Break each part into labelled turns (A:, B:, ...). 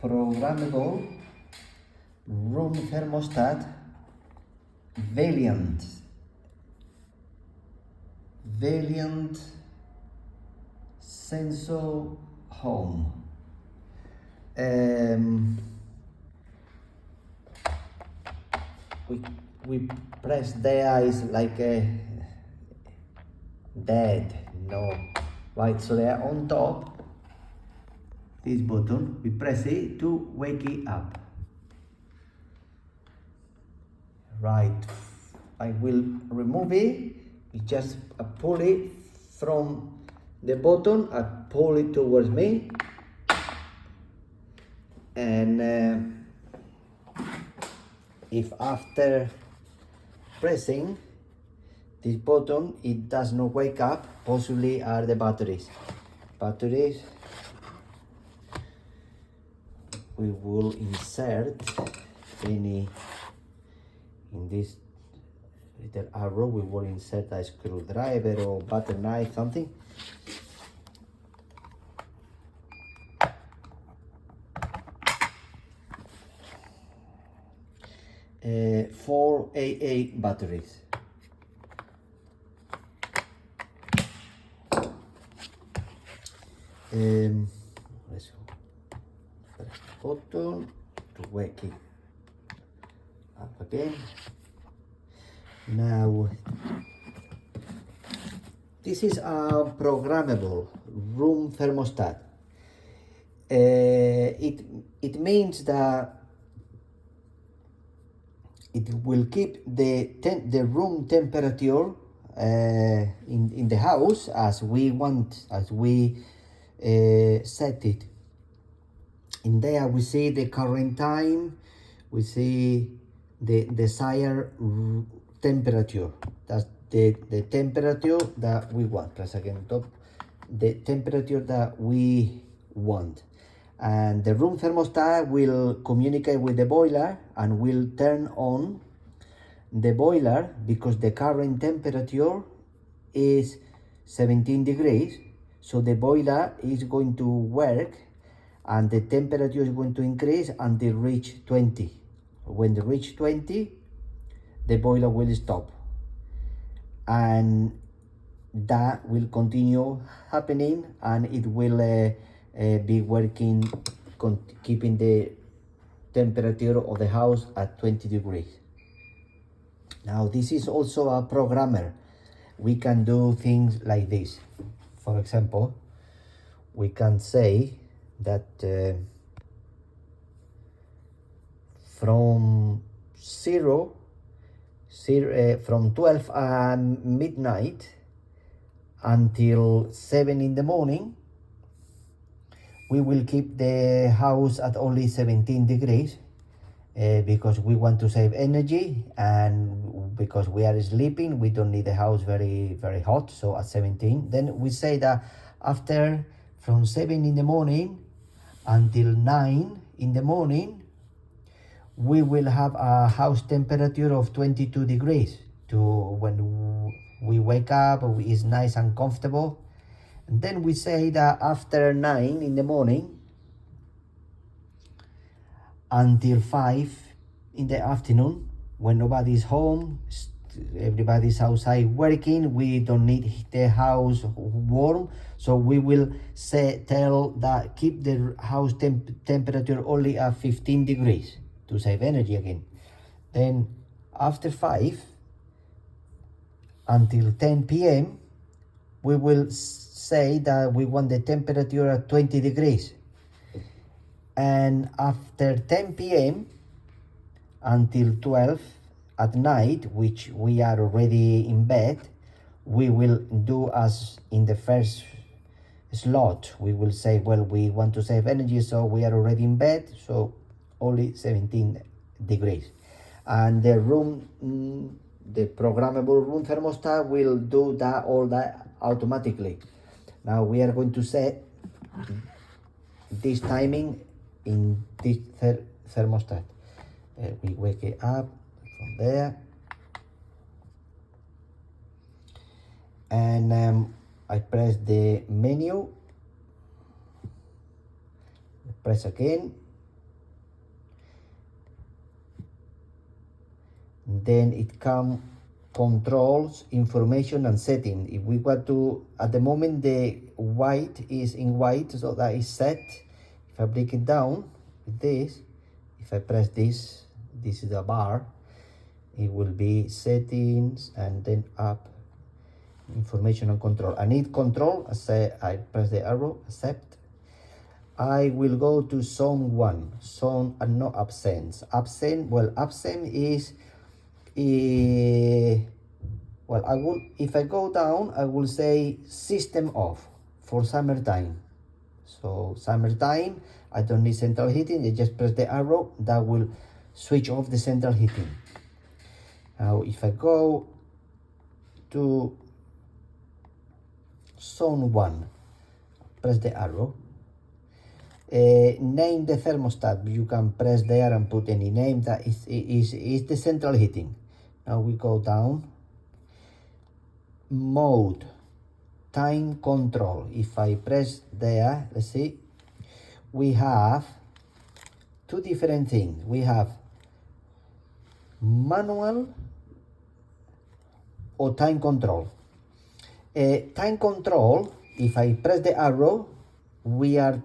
A: programmable room thermostat Vaillant sensoHOME. We press there is like a dead, no, right? So they are on top. This button, we press it to wake it up. Right, I will remove it. We just pull it from the button. I pull it towards me, and if after pressing this button it does not wake up, possibly are the batteries. We will insert any in this little arrow. We will insert a screwdriver or butter knife, something. Four AA batteries. Let's press the button to wake it up again. Now, this is a programmable room thermostat. It means that it will keep the room temperature in the house as we want, as we set it. In there we see the current time, we see the desired temperature. That's the temperature that we want. Press again top. The temperature that we want. And the room thermostat will communicate with the boiler and will turn on the boiler because the current temperature is 17 degrees. So the boiler is going to work and the temperature is going to increase until reach 20. When they reach 20, the boiler will stop. And that will continue happening and it will be working, keeping the temperature of the house at 20 degrees. Now this is also a programmer. We can do things like this. For example, we can say that from 12 midnight until 7 in the morning, we will keep the house at only 17 degrees because we want to save energy, and because we are sleeping, we don't need the house very hot. So at 17, then we say that after from 7 in the morning until 9 in the morning, we will have a house temperature of 22 degrees to when we wake up, it's nice and comfortable. And then we say that after 9 in the morning until 5 in the afternoon, when nobody's home, everybody's outside working, we don't need the house warm, so we will tell that keep the house temperature only at 15 degrees to save energy again. Then after 5 until 10 p.m. we will say that we want the temperature at 20 degrees. And after 10 p.m. until 12 at night, which we are already in bed, we will do as in the first slot. We will say, well, we want to save energy, so we are already in bed, so only 17 degrees. And the the programmable room thermostat will do all that automatically. Now we are going to set this timing in this thermostat. We wake it up from there, and I press the menu, press again, then it come controls, information, and setting. If we want to, at the moment the white is in white, so that is set. If I break it down with this, if I press this, this is a bar, it will be settings and then up, information and control. I need control. I press the arrow, accept. I will go to zone 1, zone and no absence. Absent is well, I will, if I go down, I will say system off for summertime. So summertime, I don't need central heating. You just press the arrow, that will switch off the central heating. Now if I go to zone 1, press the arrow, name the thermostat. You can press there and put any name. That is the central heating. Now we go down, mode, time control. If I press there, let's see, we have two different things. We have manual or time control. Time control, if I press the arrow, we are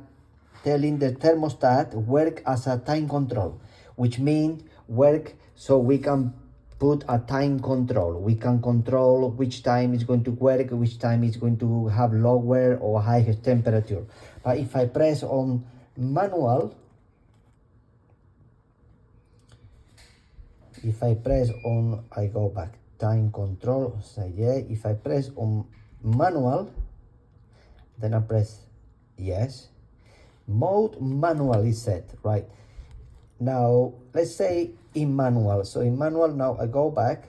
A: telling the thermostat work as a time control, which means work, so we can put a time control. We can control which time is going to work, which time is going to have lower or higher temperature. But if I press on manual, if I press on, I go back, time control, say yeah. If I press on manual, then I press yes. Mode manual is set, right? Now let's say in manual. So in manual, now I go back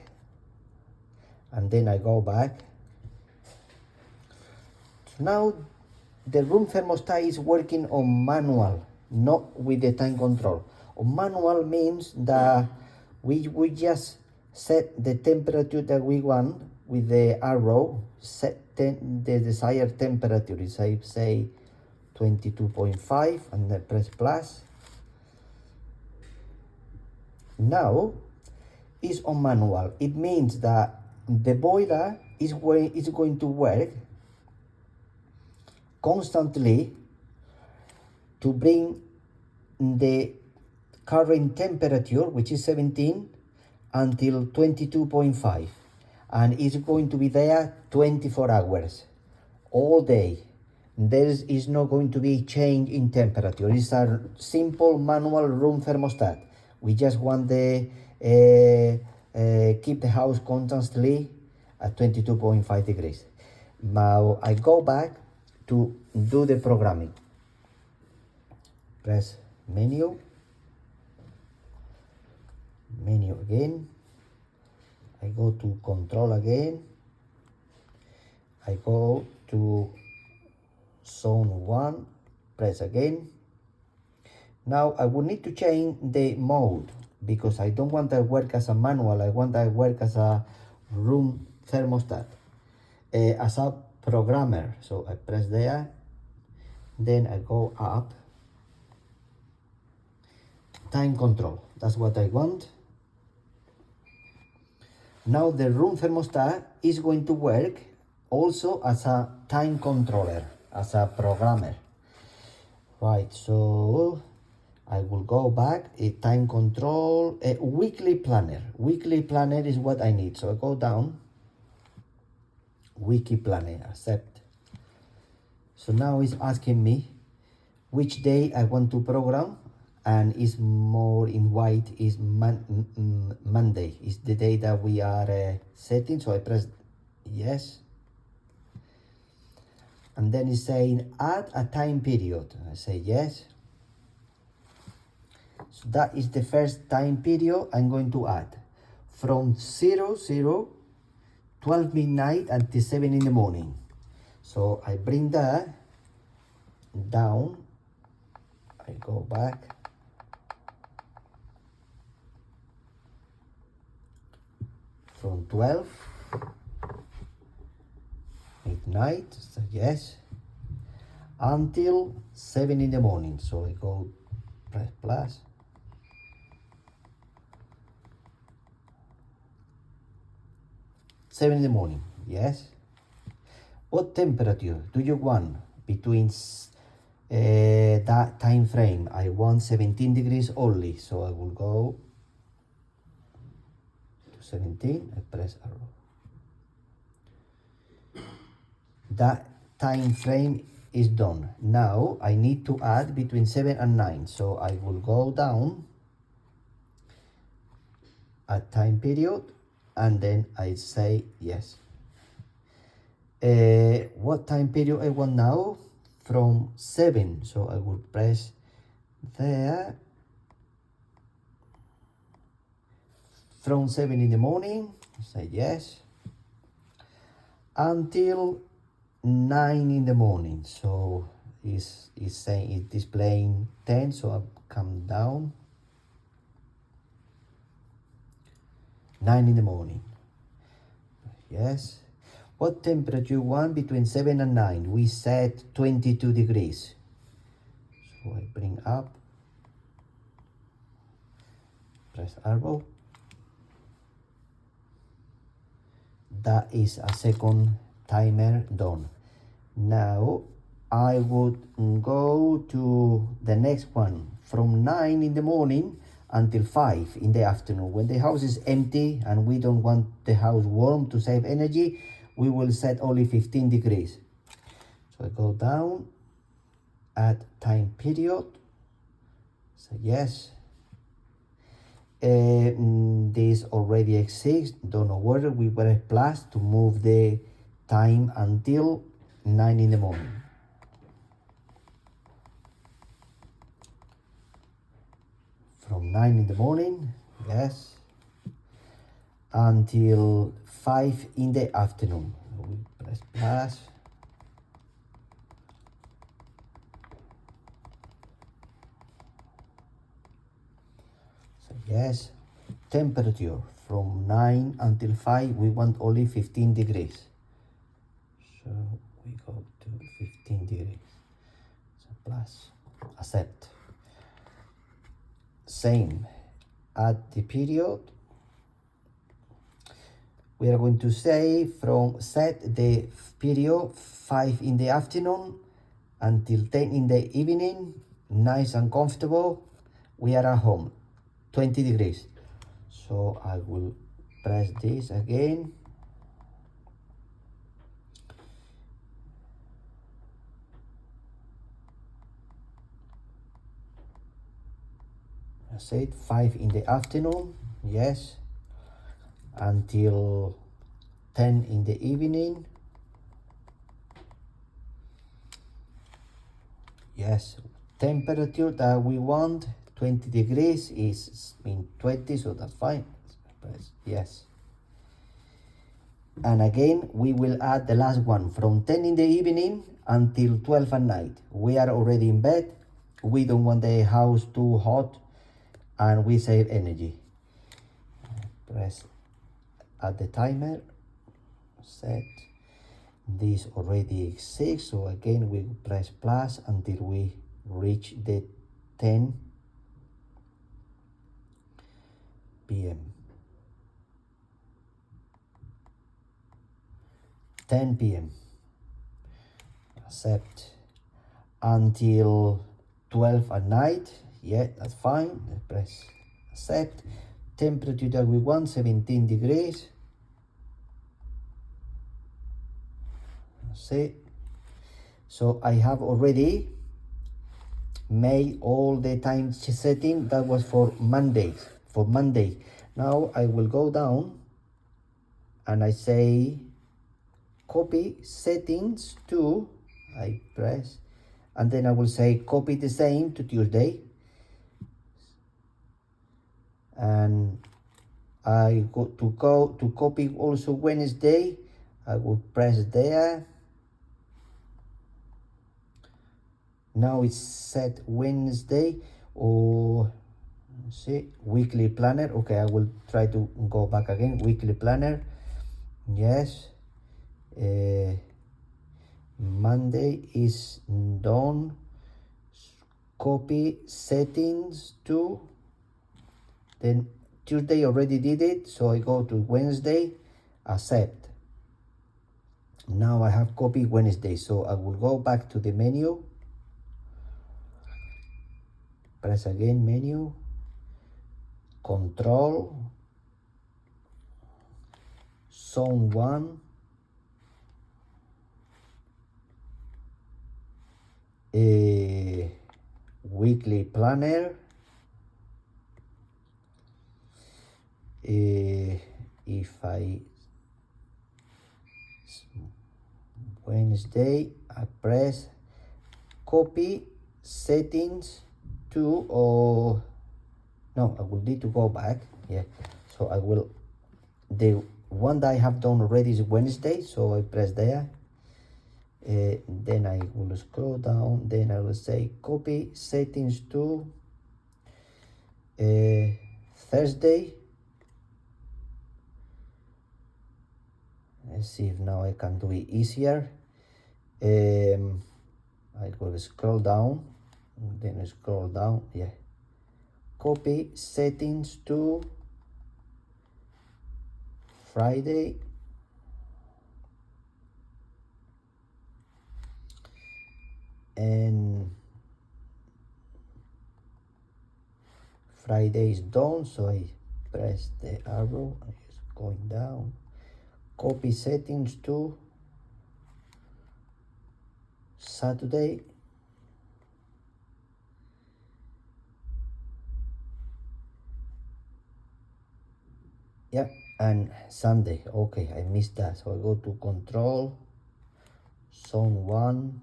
A: and then I go back. So now the room thermostat is working on manual, not with the time control. On manual means that we just set the temperature that we want with the arrow, set the desired temperature. Is I say 22.5 and then press plus. Now is on manual. It means that the boiler is going to work constantly to bring the current temperature, which is 17, until 22.5, and it's going to be there 24 hours all day. There is not going to be change in temperature. It's a simple manual room thermostat. We just want the keep the house constantly at 22.5 degrees. Now I go back to do the programming. Press menu again. I go to control again. I go to zone 1, press again. Now I will need to change the mode because I don't want that work as a manual. I want that work as a room thermostat, as a programmer. So I press there, then I go up, time control. That's what I want. Now the room thermostat is going to work also as a time controller, as a programmer. Right, so I will go back, a time control, a weekly planner. Weekly planner is what I need. So I go down, weekly planner, accept. So now it's asking me which day I want to program, and is more in white is Monday, is the day that we are setting. So I press yes. And then it's saying add a time period. I say yes. So that is the first time period I'm going to add. From 12 midnight until 7 in the morning. So I bring that down. I go back. From 12 midnight, so yes, until 7 in the morning. So I go press plus. 7 in the morning, yes. What temperature do you want between that time frame? I want 17 degrees only, so I will go to 17, I press arrow. That time frame is done. Now I need to add between 7 and 9, so I will go down at time period and then I say yes. What time period I want now? From 7, so I will press there. From 7 in the morning, say yes, until 9 in the morning. So it's saying it's displaying 10, so I come down. 9 in the morning, yes. What temperature you want between 7 and 9? We set 22 degrees. So I bring up, press arrow. That is a second timer done. Now I would go to the next one from 9 in the morning until 5 in the afternoon. When the house is empty and we don't want the house warm to save energy, we will set only 15 degrees. So I go down, add time period, say yes. This already exists, don't know whether we press plus to move the time until 9 in the morning. From 9 in the morning, yes, until 5 in the afternoon. We press plus. So yes, temperature from 9 until 5, we want only 15 degrees. So we go to 15 degrees. So plus, accept. Same, add the period. We are going to say from set the period 5 in the afternoon until 10 in the evening, nice and comfortable. We are at home, 20 degrees. So I will press this again. I said 5 in the afternoon, yes, until 10 in the evening, yes. Temperature that we want, 20 degrees, is in 20, so that's fine. Press yes. And again, we will add the last one from 10 in the evening until 12 at night. We are already in bed. We don't want the house too hot and we save energy. Press at the timer, set. This already exists, so again we press plus until we reach the 10 p.m. 10 p.m. Accept until 12 at night. Yeah, that's fine. Press accept. Temperature that we want, 17 degrees. See, so I have already made all the time setting. That was for Monday. Now I will go down and I say copy settings to, I press, and then I will say copy the same to Tuesday, and I go to copy also Wednesday. I will press there. Now it's set Wednesday, or see, weekly planner. Okay, I will try to go back again. Weekly planner, yes. Monday is done. Copy settings to, then Tuesday already did it, so I go to Wednesday accept. Now I have copy Wednesday, so I will go back to the menu, press again menu, control, zone 1, a weekly planner, if I Wednesday, I press copy settings to, or no, I will need to go back. Yeah, so I will, the one that I have done already is Wednesday, so I press there. Then I will scroll down, then I will say copy settings to Thursday. Let's see if now I can do it easier. I will scroll down, then scroll down, yeah. Copy settings to Friday. And Friday is done, so I press the arrow, it's going down. Copy settings to Saturday. Yeah, and Sunday. Okay, I missed that. So I go to control, zone 1,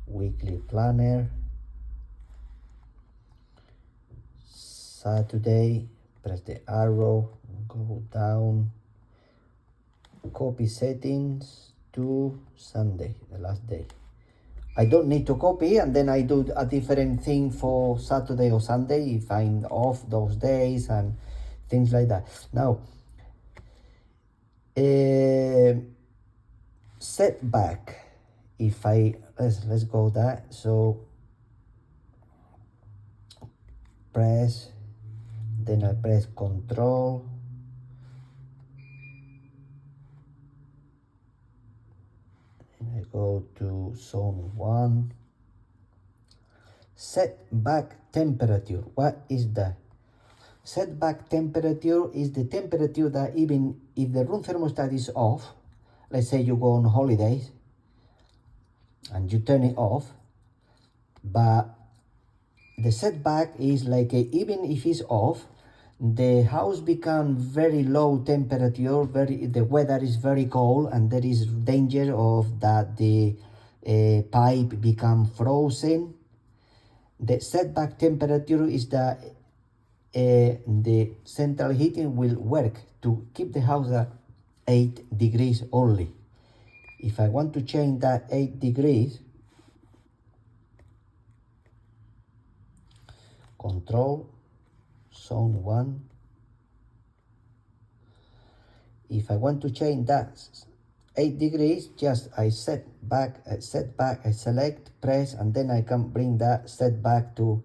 A: weekly planner, Saturday, press the arrow, go down, copy settings to Sunday, the last day. I don't need to copy, and then I do a different thing for Saturday or Sunday if I'm off those days and things like that. Now, setback. If I let's go that. So press, then I press control, and I go to zone 1. Setback temperature. What is that? Setback temperature is the temperature that even if the room thermostat is off, let's say you go on holidays and you turn it off, but the setback is like even if it's off, the house become very low temperature, the weather is very cold, and there is danger of that the pipe become frozen. The setback temperature is that the central heating will work to keep the house at 8 degrees only. If I want to change that 8 degrees, control, zone 1. If I want to change that 8 degrees, just I set back, I select, press, and then I can bring that setback to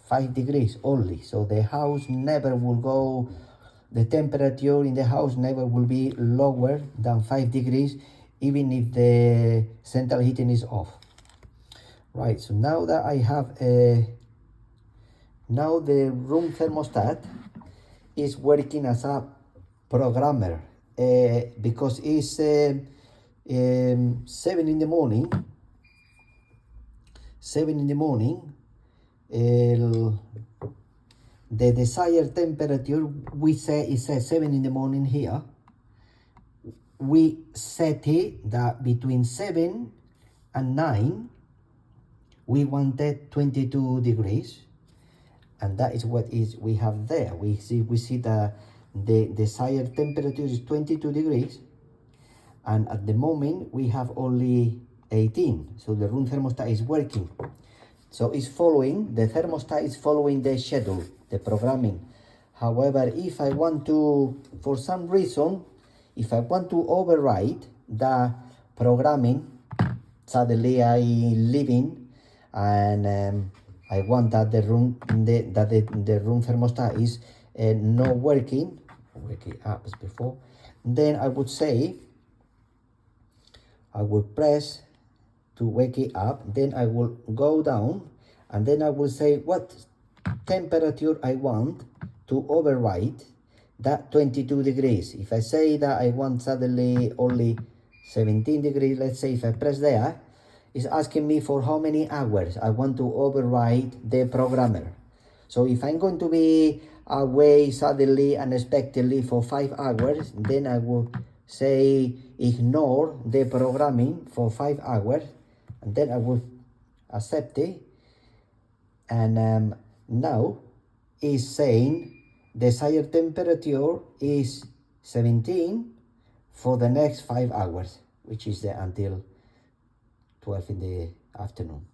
A: 5 degrees only. So the house never will go, the temperature in the house never will be lower than 5 degrees, even if the central heating is off. Right, so now that I have now the room thermostat is working as a programmer, because it's 7 in the morning. 7 in the morning. The desired temperature, we say it says 7 in the morning here. We set it that between 7 and 9 we wanted 22 degrees, and that is what is we have there. We see the desired temperature is 22 degrees, and at the moment we have only 18, so the room thermostat is working. So it's following, the thermostat is following the schedule, the programming. However, if I want to, for some reason, if I want to override the programming, suddenly I leave in, and I want that the room thermostat is not working, wake it up as before, then I would say, I would press to wake it up, then I will go down, and then I will say what temperature I want to override that 22 degrees. If I say that I want suddenly only 17 degrees, let's say if I press there, it's asking me for how many hours I want to override the programmer. So if I'm going to be away suddenly, unexpectedly for 5 hours, then I will say ignore the programming for 5 hours, and then I will accept it. And now is saying desired temperature is 17 for the next 5 hours, which is until 12 in the afternoon.